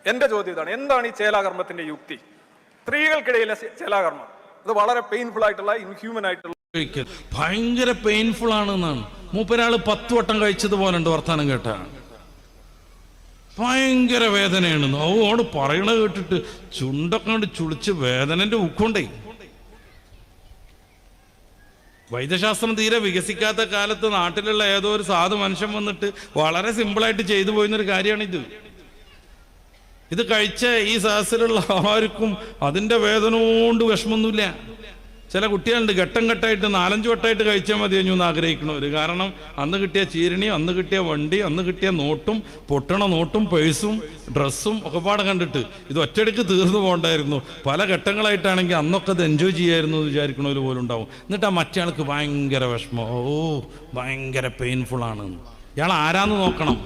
എന്റെ ചോദ്യം ഇതാണ്, എന്താണ് ഈ ചേലാകർമ്മത്തിന്റെ യുക്തി? സ്ത്രീകൾക്കിടയിലെ ചേലാകർമ്മം അത് വളരെ പെയിൻഫുൾ ആയിട്ടുള്ള, ഇൻഹ്യൂമൻ ആയിട്ടുള്ള, ഭയങ്കര പെയിൻഫുൾ ആണെന്നാണ്. മൂപ്പരാള് 10 വട്ടം കഴിച്ചതുപോലെ ഉണ്ട് വർത്താനം കേട്ട. ഭയങ്കര വേദനയാണെന്ന് ഓട് പറയണ കേട്ടിട്ട് ചുണ്ടൊക്കെ കൊണ്ട് ചുളിച്ച് വേദനന്റെ ഉക്കൊണ്ടേ. വൈദ്യശാസ്ത്രം തീരെ വികസിക്കാത്ത കാലത്ത് നാട്ടിലുള്ള ഏതോ ഒരു സാധു മനുഷ്യൻ വന്നിട്ട് വളരെ സിമ്പിളായിട്ട് ചെയ്തു പോയിരുന്നൊരു കാര്യമാണിത്. ഇത് കഴിച്ച ഈ സഹസിലുള്ള ആർക്കും അതിന്റെ വേദന കൊണ്ട് വിഷമൊന്നുമില്ല. ചില കുട്ടികളുണ്ട് ഘട്ടം ഘട്ടമായിട്ട് 4-5 വട്ടമായിട്ട് കഴിച്ചാൽ മതി എന്ന് ആഗ്രഹിക്കണവര്. കാരണം അന്ന് കിട്ടിയ ചീരണിയും അന്ന് കിട്ടിയ വണ്ടി അന്ന് കിട്ടിയ നോട്ടും പൊട്ടണ നോട്ടും പേഴ്സും ഡ്രസ്സും ഒക്കെ പാടെ കണ്ടിട്ട് ഇത് ഒറ്റയടിക്ക് തീർന്നു പോകണ്ടായിരുന്നു. പല ഘട്ടങ്ങളായിട്ടാണെങ്കിൽ അന്നൊക്കെ അത് എൻജോയ് ചെയ്യായിരുന്നു എന്ന് വിചാരിക്കണവർ പോലും ഉണ്ടാവും. എന്നിട്ട് ആ മറ്റേ ആൾക്ക് ഭയങ്കര വിഷമം, ഭയങ്കര പെയിൻഫുൾ ആണ്. ഇയാൾ ആരാന്ന് നോക്കണം.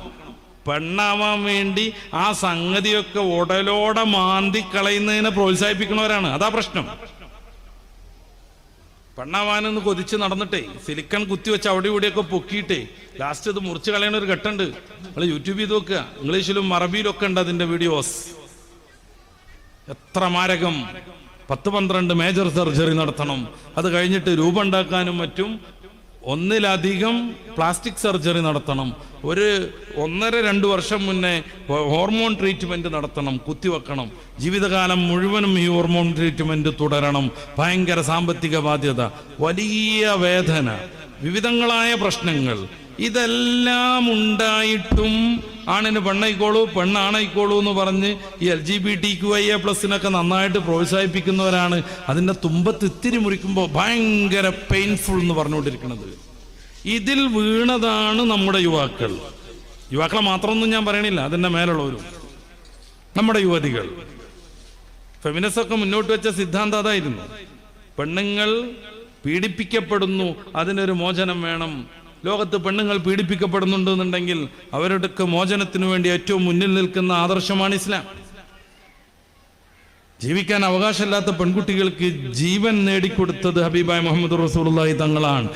പെണ്ണാവാൻ വേണ്ടി ആ സംഗതിയൊക്കെ ഉടലോടെ മാന്തി കളയുന്നതിനെ പ്രോത്സാഹിപ്പിക്കുന്നവരാണ്. അതാ പ്രശ്നം. പെണ്ണാവാനെന്ന് കൊതിച്ച് നടന്നിട്ടേ സിലിക്കൺ കുത്തിവെച്ച് അവിടെ ഇവിടെയൊക്കെ പൊക്കിയിട്ടേ ലാസ്റ്റ് ഇത് മുറിച്ച് കളയണ ഒരു ഘട്ടമുണ്ട്. നിങ്ങൾ യൂട്യൂബ് ചെയ്ത് നോക്കുക, ഇംഗ്ലീഷിലും അറബിയിലൊക്കെ ഉണ്ട് അതിന്റെ വീഡിയോസ്. എത്ര മാരകം! 10-12 മേജർ സർജറി നടത്തണം. അത് കഴിഞ്ഞിട്ട് രൂപം ഉണ്ടാക്കാനും മറ്റും ഒന്നിലധികം പ്ലാസ്റ്റിക് സർജറി നടത്തണം. 1-1.5-2 വർഷം മുന്നേ ഹോർമോൺ ട്രീറ്റ്മെന്റ് നടത്തണം, കുത്തിവെക്കണം. ജീവിതകാലം മുഴുവനും ഈ ഹോർമോൺ ട്രീറ്റ്മെന്റ് തുടരണം. ഭയങ്കര സാമ്പത്തിക ബാധ്യത, വലിയ വേദന, വിവിധങ്ങളായ പ്രശ്നങ്ങൾ. ഇതെല്ലാം ഉണ്ടായിട്ടും ആണിന് പെണ്ണായിക്കോളൂ പെണ്ണാണായിക്കോളൂ എന്ന് പറഞ്ഞ് ഈ LGBTQIA+ നന്നായിട്ട് പ്രോത്സാഹിപ്പിക്കുന്നവരാണ് അതിൻ്റെ തുമ്പത്ത് ഇത്തിരി മുറിക്കുമ്പോൾ ഭയങ്കര പെയിൻഫുൾ എന്ന് പറഞ്ഞുകൊണ്ടിരിക്കുന്നത്. ഇതിൽ വീണതാണ് നമ്മുടെ യുവാക്കളെ മാത്രമൊന്നും ഞാൻ പറയണില്ല, അതിൻ്റെ മേലുള്ളവരും. നമ്മുടെ യുവതികൾ ഫെമിനിസ്റ്റൊക്കെ മുന്നോട്ട് വെച്ച സിദ്ധാന്തം അതായിരുന്നു. പെണ്ണുങ്ങൾ പീഡിപ്പിക്കപ്പെടുന്നു, അതിനൊരു മോചനം വേണം. ലോകത്ത് പെണ്ണുങ്ങൾ പീഡിപ്പിക്കപ്പെടുന്നുണ്ടെന്നുണ്ടെങ്കിൽ അവരുടെയൊക്കെ മോചനത്തിനു വേണ്ടി ഏറ്റവും മുന്നിൽ നിൽക്കുന്ന ആദർശമാണ് ഇസ്ലാം. ജീവിക്കാൻ അവകാശമില്ലാത്ത പെൺകുട്ടികൾക്ക് ജീവൻ നേടിക്കൊടുത്തത് ഹബീബായ മുഹമ്മദ് റസൂലുള്ളാഹി തങ്ങളാണ്.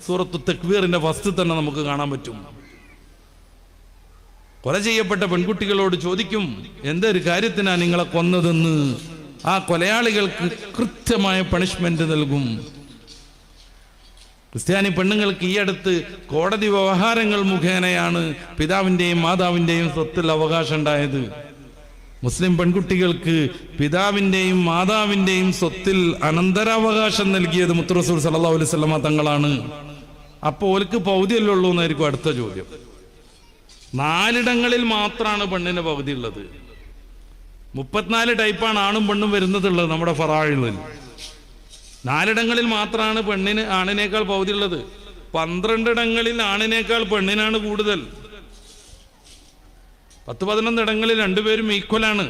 സൂറത്തു തക്വീറിന്റെ ഫസ്റ്റ് തന്നെ നമുക്ക് കാണാൻ പറ്റും. കൊല ചെയ്യപ്പെട്ട പെൺകുട്ടികളോട് ചോദിക്കും, എന്തൊരു കാര്യത്തിനാ നിങ്ങളെ കൊന്നതെന്ന്. ആ കൊലയാളികൾക്ക് കൃത്യമായ പണിഷ്മെന്റ് നൽകും. ക്രിസ്ത്യാനി പെണ്ണുങ്ങൾക്ക് ഈ അടുത്ത് കോടതി വ്യവഹാരങ്ങൾ മുഖേനയാണ് പിതാവിൻ്റെയും മാതാവിൻ്റെയും സ്വത്തിൽ അവകാശം ഉണ്ടായത്. മുസ്ലിം പെൺകുട്ടികൾക്ക് പിതാവിൻ്റെയും മാതാവിൻ്റെയും സ്വത്തിൽ അനന്തരാവകാശം നൽകിയത് മുത്ത് റസൂൽ സല്ലല്ലാഹു അലൈഹി വസല്ലമ തങ്ങളാണ്. അപ്പോൾ ഓർക്ക് പൗതിയല്ലേ ഉള്ളൂ എന്നായിരിക്കും അടുത്ത ചോദ്യം. 4 മാത്രമാണ് പെണ്ണിന് പകുതി ഉള്ളത്. 34 ടൈപ്പാണ് ആണും പെണ്ണും വരുന്നതുള്ളത് നമ്മുടെ ഫറായിലിൽ. 4 മാത്രമാണ് പെണ്ണിന് ആണിനേക്കാൾ പകുതി ഉള്ളത്. 12 ആണിനേക്കാൾ പെണ്ണിനാണ് കൂടുതൽ. 10-11 രണ്ടുപേരും ഈക്വലാണ്.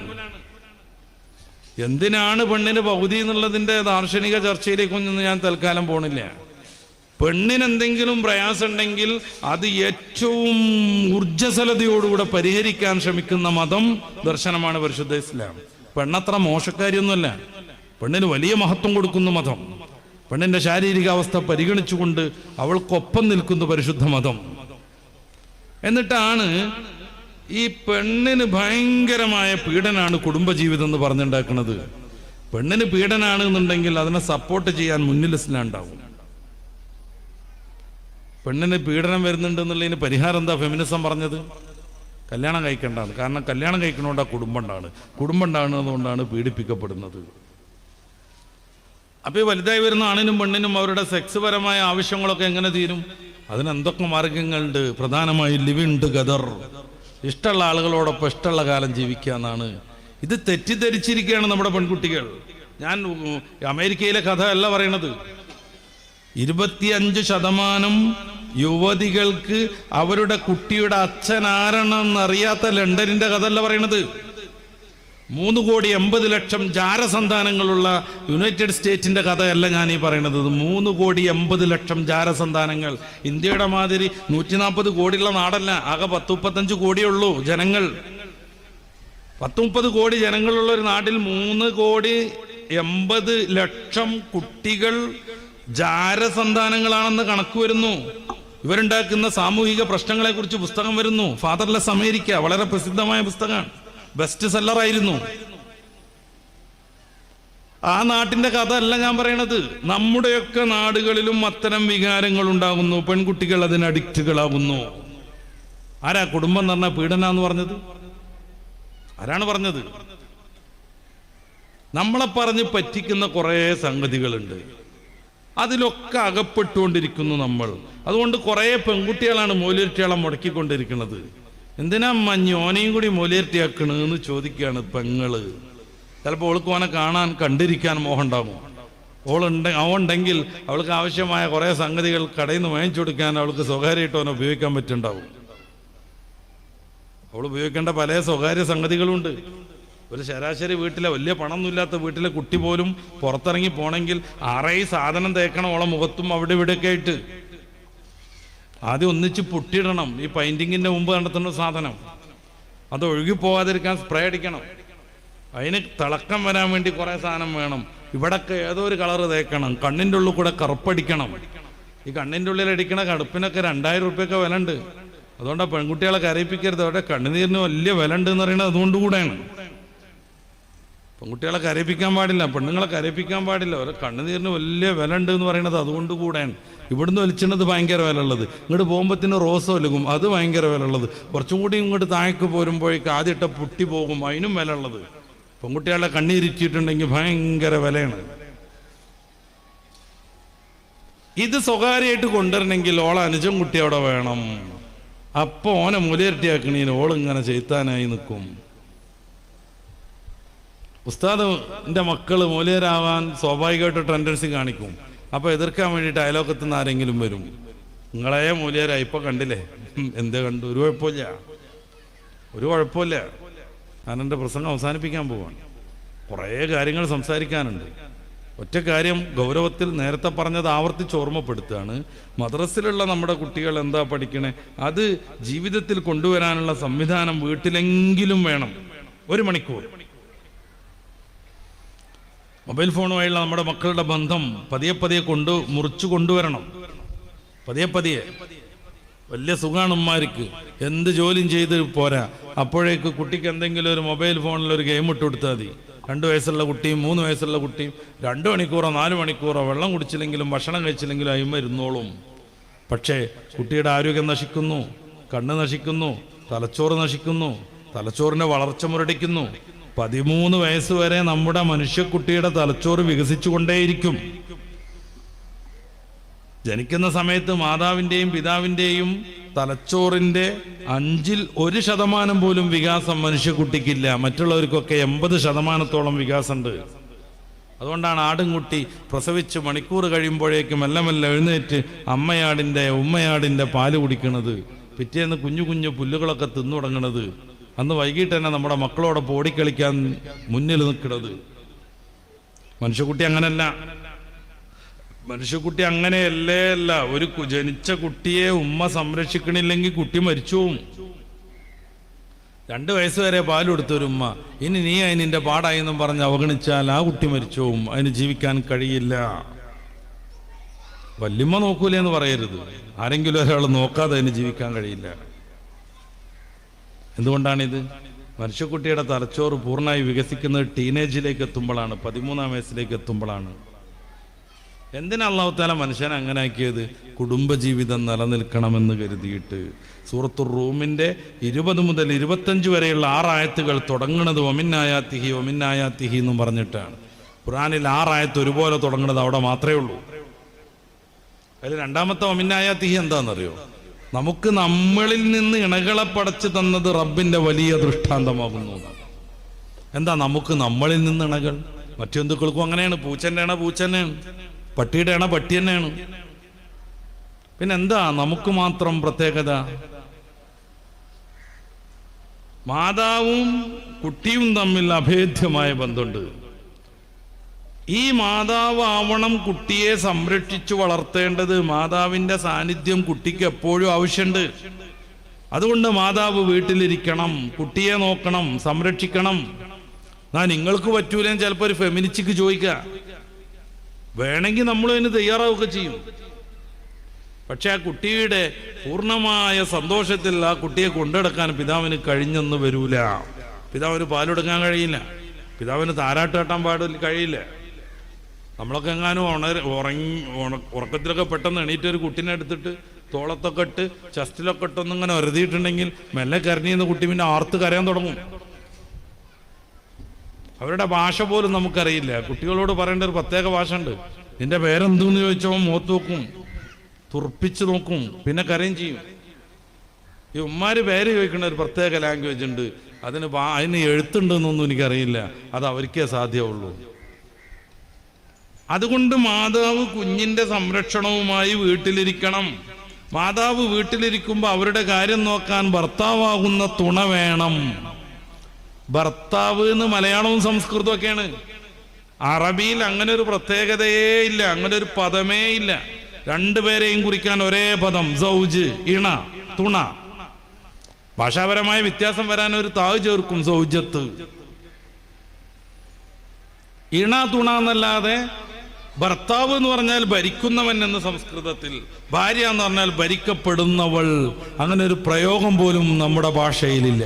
എന്തിനാണ് പെണ്ണിന് പകുതി എന്നുള്ളതിന്റെ ദാർശനിക ചർച്ചയിലേക്കൊന്നും ഞാൻ തൽക്കാലം പോണില്ല. പെണ്ണിന് എന്തെങ്കിലും പ്രയാസം ഉണ്ടെങ്കിൽ അത് ഏറ്റവും ഊർജ്ജസ്വലതയോടുകൂടെ പരിഹരിക്കാൻ ശ്രമിക്കുന്ന മതം ദർശനമാണ് പരിശുദ്ധ ഇസ്ലാം. പെണ്ണത്ര മോശക്കാരിയൊന്നുമല്ല, പെണ്ണിന് വലിയ മഹത്വം കൊടുക്കുന്ന മതം. പെണ്ണിന്റെ ശാരീരികാവസ്ഥ പരിഗണിച്ചുകൊണ്ട് അവൾക്കൊപ്പം നിൽക്കുന്ന പരിശുദ്ധ മതം. എന്നിട്ടാണ് ഈ പെണ്ണിന് ഭയങ്കരമായ പീഡനാണ് കുടുംബജീവിതം എന്ന് പറഞ്ഞുണ്ടാക്കുന്നത്. പെണ്ണിന് പീഡനാണ് എന്നുണ്ടെങ്കിൽ അതിനെ സപ്പോർട്ട് ചെയ്യാൻ മുന്നിൽ ഇസ്ലാം ഉണ്ടാവും. പെണ്ണിന് പീഡനം വരുന്നുണ്ടെന്നുള്ളതിന് പരിഹാരം എന്താ ഫെമിനിസം പറഞ്ഞത്? കല്യാണം കഴിക്കേണ്ടതാണ്. കാരണം കല്യാണം കഴിക്കണോണ്ടാ കുടുംബം ഉണ്ടാകുന്നതുകൊണ്ടാണ് പീഡിപ്പിക്കപ്പെടുന്നത്. അപ്പൊ ഈ വലുതായി വരുന്ന ആണിനും പെണ്ണിനും അവരുടെ സെക്സ് പരമായ ആവശ്യങ്ങളൊക്കെ എങ്ങനെ തീരും? അതിനെന്തൊക്കെ മാർഗങ്ങളുണ്ട്? പ്രധാനമായി ലിവിങ് ടുഗദർ, ഇഷ്ടമുള്ള ആളുകളോടൊപ്പം ഇഷ്ടമുള്ള കാലം ജീവിക്കുക എന്നാണ്. ഇത് തെറ്റിദ്ധരിച്ചിരിക്കുകയാണ് നമ്മുടെ പെൺകുട്ടികൾ. ഞാൻ അമേരിക്കയിലെ കഥ അല്ല പറയണത്. 25% യുവതികൾക്ക് അവരുടെ കുട്ടിയുടെ അച്ഛൻ ആരാണെന്നറിയാത്ത ലണ്ടനിന്റെ കഥ അല്ല പറയണത്. 3,80,00,000 ജാരസന്താനങ്ങളുള്ള യുണൈറ്റഡ് സ്റ്റേറ്റിന്റെ കഥയല്ല ഞാൻ ഈ പറയണത്. 3,80,00,000 ജാരസന്താനങ്ങൾ. ഇന്ത്യയുടെ മാതിരി 140 കോടിയുള്ള നാടല്ല, ആകെ 10-35 കോടിയുള്ളൂ ജനങ്ങൾ. 10-30 കോടി ജനങ്ങളുള്ള ഒരു നാട്ടിൽ 3,80,00,000 കുട്ടികൾ ജാരസന്താനങ്ങളാണെന്ന് കണക്ക് വരുന്നു. ഇവരുണ്ടാക്കുന്ന സാമൂഹിക പ്രശ്നങ്ങളെക്കുറിച്ച് പുസ്തകം വരുന്നു. ഫാദർലെസ് അമേരിക്ക, വളരെ പ്രസിദ്ധമായ പുസ്തകമാണ്, ബെസ്റ്റ് സെല്ലറായിരുന്നു. ആ നാട്ടിന്റെ കഥ അല്ല ഞാൻ പറയണത്. നമ്മുടെയൊക്കെ നാടുകളിലും അത്തരം വികാരങ്ങൾ ഉണ്ടാകുന്നു. പെൺകുട്ടികൾ അതിന് അഡിക്റ്റുകളാകുന്നു. ആരാ കുടുംബം എന്ന് പറഞ്ഞാൽ പീഡന എന്ന് പറഞ്ഞത്? ആരാണ് പറഞ്ഞത്? നമ്മളെ പറഞ്ഞ് പറ്റിക്കുന്ന കുറെ സംഗതികളുണ്ട്, അതിലൊക്കെ അകപ്പെട്ടുകൊണ്ടിരിക്കുന്നു നമ്മൾ. അതുകൊണ്ട് കുറെ പെൺകുട്ടികളാണ് മൂല്യർട്ടിയാളെ മുടക്കിക്കൊണ്ടിരിക്കുന്നത്. എന്തിനാ മഞ്ഞോനെയും കൂടി മൂല്യർട്ടിയാക്കണെന്ന് ചോദിക്കുകയാണ് പെങ്ങള്. ചിലപ്പോൾ അവൾക്ക് ഓനെ കാണാൻ കണ്ടിരിക്കാൻ മോഹം ഉണ്ടാകും. അവളുണ്ടെങ്കിൽ അവൾക്ക് ആവശ്യമായ കുറെ സംഗതികൾ കടയിൽ നിന്ന് വാങ്ങിച്ചു കൊടുക്കാൻ അവൾക്ക് സ്വകാര്യമായിട്ട് അവനെ ഉപയോഗിക്കാൻ പറ്റുണ്ടാവും. അവൾ ഉപയോഗിക്കേണ്ട പല സ്വകാര്യ സംഗതികളുണ്ട്. ഒരു ശരാശരി വീട്ടിലെ വലിയ പണമൊന്നുമില്ലാത്ത വീട്ടിലെ കുട്ടി പോലും പുറത്തിറങ്ങി പോണെങ്കിൽ ആറേഴ് സാധനം തേക്കണം അവളെ മുഖത്തും അവിടെ ഇവിടെയൊക്കെ ആയിട്ട്. ആദ്യം ഒന്നിച്ച് പൊട്ടിയിടണം. ഈ പെയിന്റിങ്ങിന്റെ മുമ്പ് നടത്തുന്ന സാധനം അത് ഒഴുകി പോകാതിരിക്കാൻ സ്പ്രേ അടിക്കണം. അതിന് തിളക്കം വരാൻ വേണ്ടി കുറെ സാധനം വേണം. ഇവിടൊക്കെ ഏതോ ഒരു കളറ് തേക്കണം. കണ്ണിൻ്റെ ഉള്ളിൽ കൂടെ കറുപ്പടിക്കണം. ഈ കണ്ണിൻ്റെ ഉള്ളിൽ അടിക്കണ കടുപ്പിനൊക്കെ 2000 റുപ്യൊക്കെ വില ഉണ്ട്. അതുകൊണ്ടാണ് പെൺകുട്ടികളെ കരയിപ്പിക്കരുത്. അവരുടെ കണ്ണുനീരിന് വലിയ വില ഉണ്ട് എന്ന് പറയുന്നത് അതുകൊണ്ടുകൂടെയാണ്. പെൺകുട്ടികളെ കരയിപ്പിക്കാൻ പാടില്ല, പെണ്ണുങ്ങളെ കരയിപ്പിക്കാൻ പാടില്ല. അവരെ കണ്ണുനീരിന് വലിയ വില ഉണ്ട് എന്ന് പറയുന്നത് അതുകൊണ്ട് കൂടെയാണ്. ഇവിടുന്ന് വലിച്ചിടുന്നത് ഭയങ്കര വില ഉള്ളത്, ഇങ്ങോട്ട് പോകുമ്പോഴത്തേന് റോസ് ഒലുകും, അത് ഭയങ്കര വില ഉള്ളത്. കുറച്ചും കൂടി ഇങ്ങോട്ട് താഴേക്ക് പോരുമ്പോഴേക്ക് ആദ്യത്തെ പുട്ടി പോകും, അതിനും വില ഉള്ളത്. പെൺകുട്ടികളെ കണ്ണീരിച്ചിട്ടുണ്ടെങ്കിൽ ഭയങ്കര വിലയാണ്. ഇത് സ്വകാര്യമായിട്ട് കൊണ്ടുവരണമെങ്കിൽ ഓളെ അനുജൻ കുട്ടി അവിടെ വേണം. അപ്പൊ ഓനെ മുലയിരട്ടിയാക്കണീന് ഓളിങ്ങനെ ചെയ്ത്താനായി നിൽക്കും. ഉസ്താദിന്റെ മക്കള് മൂല്യരാവാൻ സ്വാഭാവികമായിട്ട് ടെൻഡൻസി കാണിക്കും. അപ്പൊ എതിർക്കാൻ വേണ്ടിയിട്ട് അയലോക്കത്ത് നിന്ന് ആരെങ്കിലും വരും. നിങ്ങളെ മൂല്യരാ ഇപ്പൊ കണ്ടില്ലേ, എന്തേ കണ്ടു? ഒരു കുഴപ്പമില്ല. ഞാൻ എൻ്റെ പ്രസംഗം അവസാനിപ്പിക്കാൻ പോവാണ്. കുറേ കാര്യങ്ങൾ സംസാരിക്കാനുണ്ട്. ഒറ്റ കാര്യം ഗൗരവത്തിൽ നേരത്തെ പറഞ്ഞത് ആവർത്തിച്ച് ഓർമ്മപ്പെടുത്തുകയാണ്. മദ്രസിലുള്ള നമ്മുടെ കുട്ടികൾ എന്താ പഠിക്കണേ, അത് ജീവിതത്തിൽ കൊണ്ടുവരാനുള്ള സംവിധാനം വീട്ടിലെങ്കിലും വേണം. 1 മണിക്കൂർ മൊബൈൽ ഫോണുമായുള്ള നമ്മുടെ മക്കളുടെ ബന്ധം പതിയെ മുറിച്ചു കൊണ്ടുവരണം. പതിയെ വലിയ സുഖമാണ് ഉമ്മാർക്ക്. എന്ത് ജോലിയും ചെയ്ത് പോരാ. അപ്പോഴേക്ക് കുട്ടിക്ക് എന്തെങ്കിലും ഒരു മൊബൈൽ ഫോണിൽ ഒരു ഗെയിം ഇട്ട് കൊടുത്താൽ മതി. 2 വയസ്സുള്ള കുട്ടിയും 3 വയസ്സുള്ള കുട്ടിയും 2 മണിക്കൂറോ 4 മണിക്കൂറോ വെള്ളം കുടിച്ചില്ലെങ്കിലും ഭക്ഷണം കഴിച്ചില്ലെങ്കിലും അയിമ ഇരുന്നോളും. പക്ഷേ കുട്ടിയുടെ ആരോഗ്യം നശിക്കുന്നു, കണ്ണ് നശിക്കുന്നു, തലച്ചോറ് നശിക്കുന്നു, തലച്ചോറിന്റെ വളർച്ച മുരടിക്കുന്നു. 13 വയസ്സ് വരെ നമ്മുടെ മനുഷ്യക്കുട്ടിയുടെ തലച്ചോറ് വികസിച്ചുകൊണ്ടേയിരിക്കും. ജനിക്കുന്ന സമയത്ത് മാതാവിൻ്റെയും പിതാവിൻ്റെയും തലച്ചോറിൻ്റെ 1% പോലും വികാസം മനുഷ്യക്കുട്ടിക്കില്ല. മറ്റുള്ളവർക്കൊക്കെ 80% വികാസമുണ്ട്. അതുകൊണ്ടാണ് ആടുംകുട്ടി പ്രസവിച്ച് മണിക്കൂർ കഴിയുമ്പോഴേക്കും മെല്ലെ എഴുന്നേറ്റ് ഉമ്മയാടിൻ്റെ പാല് കുടിക്കുന്നത്. പിറ്റേന്ന് കുഞ്ഞു പുല്ലുകളൊക്കെ തിന്നു തുടങ്ങുന്നത്. അന്ന് വൈകിട്ട് തന്നെ നമ്മുടെ മക്കളോടൊപ്പം ഓടിക്കളിക്കാൻ മുന്നിൽ നിൽക്കുന്നത്. മനുഷ്യക്കുട്ടി അങ്ങനല്ല. മനുഷ്യക്കുട്ടി അങ്ങനെയല്ല. ഒരു ജനിച്ച കുട്ടിയെ ഉമ്മ സംരക്ഷിക്കണില്ലെങ്കിൽ കുട്ടി മരിച്ചു പോവും. 2 വയസ്സ് വരെ പാൽ കൊടുത്തൊരു ഉമ്മ ഇനി നീ അതിനിന്റെ പാടായി എന്നും പറഞ്ഞ് അവഗണിച്ചാൽ ആ കുട്ടി മരിച്ചു പോവും. അതിന് ജീവിക്കാൻ കഴിയില്ല. വല്യമ്മ നോക്കൂലേ എന്ന് പറയരുത്. ആരെങ്കിലും ഒരാൾ നോക്കാതെ അതിന് ജീവിക്കാൻ കഴിയില്ല. എന്തുകൊണ്ടാണിത്? മനുഷ്യക്കുട്ടിയുടെ തലച്ചോറ് പൂർണ്ണമായി വികസിക്കുന്നത് ടീനേജിലേക്ക് എത്തുമ്പോഴാണ്, 13-ാം വയസ്സിലേക്ക് എത്തുമ്പോഴാണ്. എന്തിനാ അല്ലാഹു തആല മനുഷ്യനെ അങ്ങനെ ആക്കിയത്? കുടുംബജീവിതം നിലനിൽക്കണമെന്ന് കരുതിയിട്ട്. സൂറത്തുർ റൂമിന്റെ 20 മുതൽ 25 വരെയുള്ള 6 ആയത്തുകൾ തുടങ്ങുന്നത് ഒമിന്നായാത്തിഹി എന്നും പറഞ്ഞിട്ടാണ്. ഖുർആനിൽ 6 ആയത്ത് ഒരുപോലെ തുടങ്ങുന്നത് അവിടെ മാത്രമേ ഉള്ളൂ. അതിൽ 2ാമത്തെ ഒമിന്നായാത്തിഹി എന്താണെന്നറിയോ? നമുക്ക് നമ്മളിൽ നിന്ന് ഇണകളെ പടച്ചു തന്നത് റബ്ബിന്റെ വലിയ ദൃഷ്ടാന്തമാകുന്നു. എന്താ നമുക്ക് നമ്മളിൽ നിന്ന് ഇണകൾ? മറ്റു ജന്തുക്കൾക്കും അങ്ങനെയാണ്. പൂച്ചന്റെ ഇണ പൂച്ച തന്നെയാണ്, പട്ടിയുടെ ഇണ പട്ടി തന്നെയാണ്. പിന്നെന്താ നമുക്ക് മാത്രം പ്രത്യേകത? മാതാവും കുട്ടിയും തമ്മിൽ അഭേദ്യമായ ബന്ധമുണ്ട്. ഈ മാതാവ് ആവണം കുട്ടിയെ സംരക്ഷിച്ചു വളർത്തേണ്ടത്. മാതാവിന്റെ സാന്നിധ്യം കുട്ടിക്ക് എപ്പോഴും ആവശ്യമുണ്ട്. അതുകൊണ്ട് മാതാവ് വീട്ടിലിരിക്കണം, കുട്ടിയെ നോക്കണം, സംരക്ഷിക്കണം. നിങ്ങൾക്ക് പറ്റൂലെന്ന് ചിലപ്പോൾ ഒരു ഫെമിനിസ്റ്റിക്ക് ചോദിക്കുക. വേണമെങ്കിൽ നമ്മൾ അതിന് തയ്യാറാവുക ചെയ്യും. പക്ഷെ ആ കുട്ടിയുടെ പൂർണ്ണമായ സന്തോഷത്തിൽ ആ കുട്ടിയെ കൊണ്ടെടുക്കാൻ പിതാവിന് കഴിഞ്ഞെന്ന് വരൂല. പിതാവിന് പാലെടുക്കാൻ കഴിയില്ല, പിതാവിന് താരാട്ട് കെട്ടാൻ കഴിയില്ല. നമ്മളൊക്കെ എങ്ങാനും ഉറക്കത്തിലൊക്കെ പെട്ടെന്ന് എണീറ്റ് ഒരു കുട്ടീനെ എടുത്തിട്ട് തോളത്തൊക്കെ ഇട്ട് ചെസ്റ്റിലൊക്കെ ഇട്ടൊന്നിങ്ങനെ ഒരുതിയിട്ടുണ്ടെങ്കിൽ മെല്ലെ കരഞ്ഞിന്ന് കുട്ടി പിന്നെ ആർത്ത് കരയാൻ തുടങ്ങും. അവരുടെ ഭാഷ പോലും നമുക്കറിയില്ല. കുട്ടികളോട് പറയേണ്ട ഒരു പ്രത്യേക ഭാഷ ഉണ്ട്. നിന്റെ പേരെന്തെന്ന് ചോദിച്ചോ മുഖത്ത് നോക്കും, തുറപ്പിച്ച് നോക്കും, പിന്നെ കരയും ചെയ്യും. ഈ ഉമ്മാര് പേര് ചോദിക്കുന്ന ഒരു പ്രത്യേക ലാംഗ്വേജ് ഉണ്ട്. അതിന് എഴുത്തുണ്ടെന്നൊന്നും എനിക്കറിയില്ല, അത് അവർക്കേ സാധ്യമുള്ളൂ. അതുകൊണ്ട് മാതാവ് കുഞ്ഞിന്റെ സംരക്ഷണവുമായി വീട്ടിലിരിക്കണം. മാതാവ് വീട്ടിലിരിക്കുമ്പോൾ അവരുടെ കാര്യം നോക്കാൻ ഭർത്താവാകുന്ന തുണ വേണം. ഭർത്താവ് എന്ന് മലയാളവും സംസ്കൃതവും ഒക്കെയാണ്. അറബിയിൽ അങ്ങനെ ഒരു പ്രത്യേകതയേ ഇല്ല, അങ്ങനെ ഒരു പദമേ ഇല്ല. രണ്ടുപേരെയും കുറിക്കാൻ ഒരേ പദം, സൗജ്, ഇണ, തുണ. ഭാഷാപരമായ വ്യത്യാസം വരാൻ ഒരു താവ് ചേർക്കും, സൗജത്ത്. ഇണ, തുണ എന്നല്ലാതെ ഭർത്താവ് എന്ന് പറഞ്ഞാൽ ഭരിക്കുന്നവൻ എന്ന് സംസ്കൃതത്തിൽ, ഭാര്യ എന്ന് പറഞ്ഞാൽ ഭരിക്കപ്പെടുന്നവൾ, അങ്ങനെ ഒരു പ്രയോഗം പോലും നമ്മുടെ ഭാഷയിലില്ല.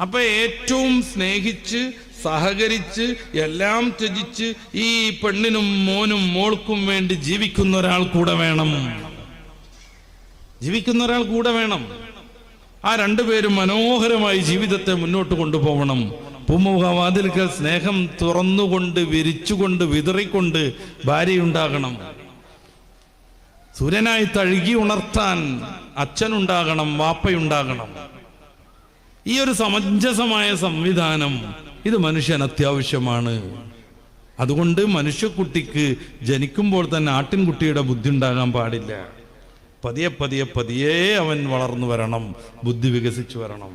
അപ്പൊ ഏറ്റവും സ്നേഹിച്ച് സഹകരിച്ച് എല്ലാം ത്യജിച്ച് ഈ പെണ്ണിനും മോനും മോൾക്കും വേണ്ടി ജീവിക്കുന്ന ഒരാൾ കൂടെ വേണം. ആ രണ്ടുപേരും മനോഹരമായി ജീവിതത്തെ മുന്നോട്ട് കൊണ്ടുപോകണം. പൂമുഖവാതിൽക്കൽ സ്നേഹം തുറന്നുകൊണ്ട് വിരിച്ചുകൊണ്ട് വിതറിക്കൊണ്ട് ഭാര്യയുണ്ടാകണം. സൂര്യനായി തഴുകി ഉണർത്താൻ അച്ഛനുണ്ടാകണം, വാപ്പയുണ്ടാകണം. ഈ ഒരു സമഞ്ജസമായ സംവിധാനം ഇത് മനുഷ്യൻ അത്യാവശ്യമാണ്. അതുകൊണ്ട് മനുഷ്യക്കുട്ടിക്ക് ജനിക്കുമ്പോൾ തന്നെ ആട്ടിൻകുട്ടിയുടെ ബുദ്ധി ഉണ്ടാകാൻ പാടില്ല. പതിയെ പതിയെ പതിയെ അവൻ വളർന്നു വരണം, ബുദ്ധി വികസിച്ചു വരണം.